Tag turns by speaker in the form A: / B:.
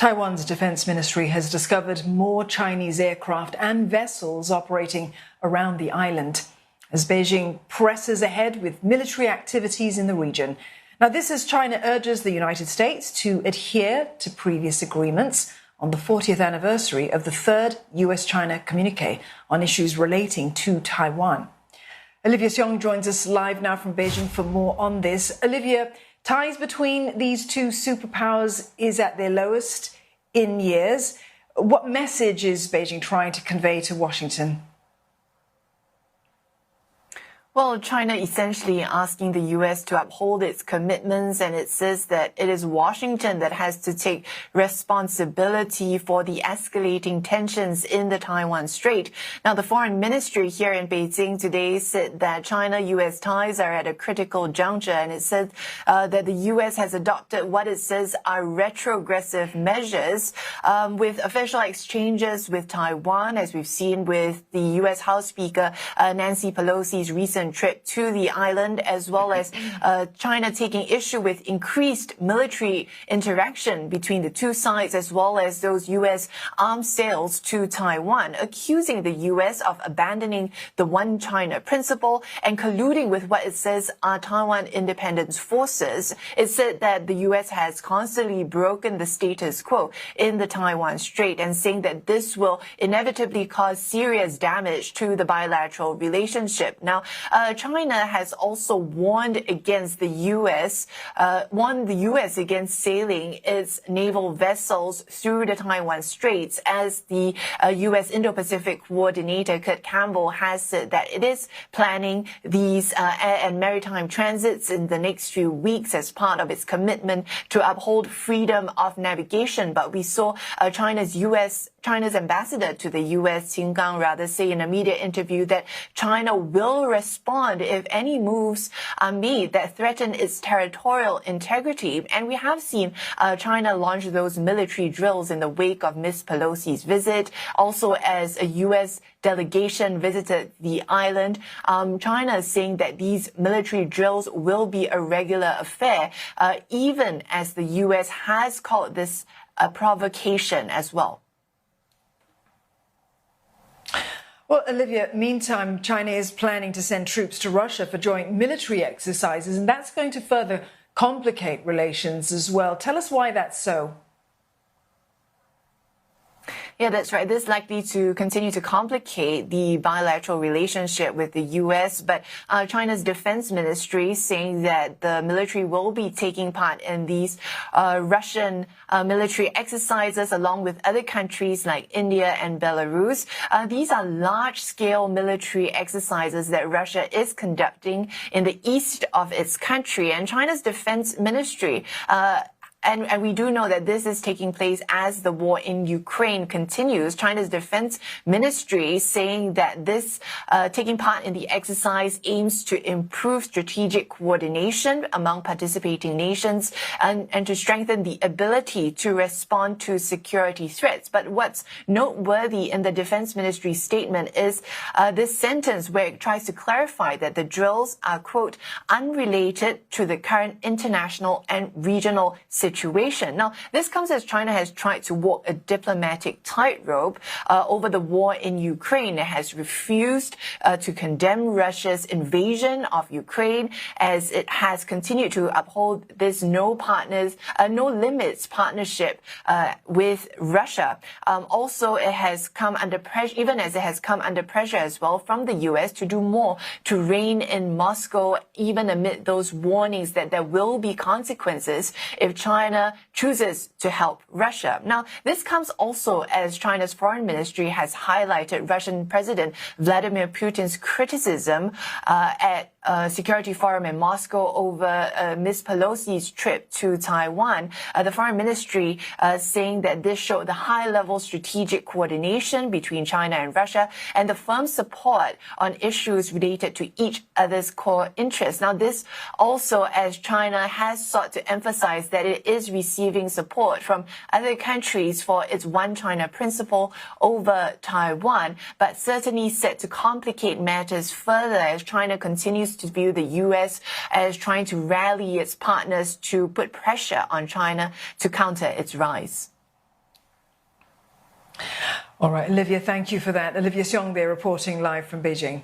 A: Taiwan's defense ministry has discovered more Chinese aircraft and vessels operating around the island as Beijing presses ahead with military activities in the region. Now, this as China urges the United States to adhere to previous agreements on the 40th anniversary of the third US-China Communique on issues relating to Taiwan. Olivia Seong joins us live now from Beijing for more on this. Olivia, ties between these two superpowers is at their lowest in years. What message is Beijing trying to convey to Washington?
B: Well, China essentially asking the U.S. to uphold its commitments, and it says that it is Washington that has to take responsibility for the escalating tensions in the Taiwan Strait. Now, the foreign ministry here in Beijing today said that China-U.S. ties are at a critical juncture, and it said that the U.S. has adopted what it says are retrogressive measures with official exchanges with Taiwan, as we've seen with the U.S. House Speaker Nancy Pelosi's recent trip to the island, as well as China taking issue with increased military interaction between the two sides, as well as those U.S. arms sales to Taiwan, accusing the U.S. of abandoning the One China principle and colluding with what it says are Taiwan independence forces. It said that the U.S. has constantly broken the status quo in the Taiwan Strait and saying that this will inevitably cause serious damage to the bilateral relationship. Now, China has also warned against the U.S., warned the U.S. against sailing its naval vessels through the Taiwan Straits, as the U.S. Indo-Pacific Coordinator Kurt Campbell has said that it is planning these air and maritime transits in the next few weeks as part of its commitment to uphold freedom of navigation. But we saw China's ambassador to the U.S., Qin Gang, rather say in a media interview that China will respond if any moves are made that threaten its territorial integrity. And we have seen China launch those military drills in the wake of Ms. Pelosi's visit. Also, as a U.S. delegation visited the island, China is saying that these military drills will be a regular affair, even as the U.S. has called this a provocation as well.
A: Well, Olivia, meantime, China is planning to send troops to Russia for joint military exercises, and that's going to further complicate relations as well. Tell us why that's so.
B: Yeah, that's right. This is likely to continue to complicate the bilateral relationship with the U.S., but China's defense ministry saying that the military will be taking part in these Russian military exercises along with other countries like India and Belarus. These are large-scale military exercises that Russia is conducting in the east of its country, and China's defense ministry And we do know that this is taking place as the war in Ukraine continues. China's defense ministry saying that this taking part in the exercise aims to improve strategic coordination among participating nations and to strengthen the ability to respond to security threats. But what's noteworthy in the defense ministry statement is this sentence where it tries to clarify that the drills are, quote, unrelated to the current international and regional situation. Now, this comes as China has tried to walk a diplomatic tightrope over the war in Ukraine. It has refused to condemn Russia's invasion of Ukraine, as it has continued to uphold this no limits partnership with Russia. Also, it has come under pressure, even as it has come under pressure as well from the U.S. to do more to rein in Moscow, even amid those warnings that there will be consequences if China chooses to help Russia. Now, this comes also as China's foreign ministry has highlighted Russian President Vladimir Putin's criticism at a security forum in Moscow over Ms. Pelosi's trip to Taiwan. The foreign ministry saying that this showed the high-level strategic coordination between China and Russia and the firm support on issues related to each other's core interests. Now, this also as China has sought to emphasize that it is receiving support from other countries for its One China principle over Taiwan, but certainly set to complicate matters further as China continues to view the U.S. as trying to rally its partners to put pressure on China to counter its rise.
A: All right, Olivia, thank you for that. Olivia Xiong there reporting live from Beijing.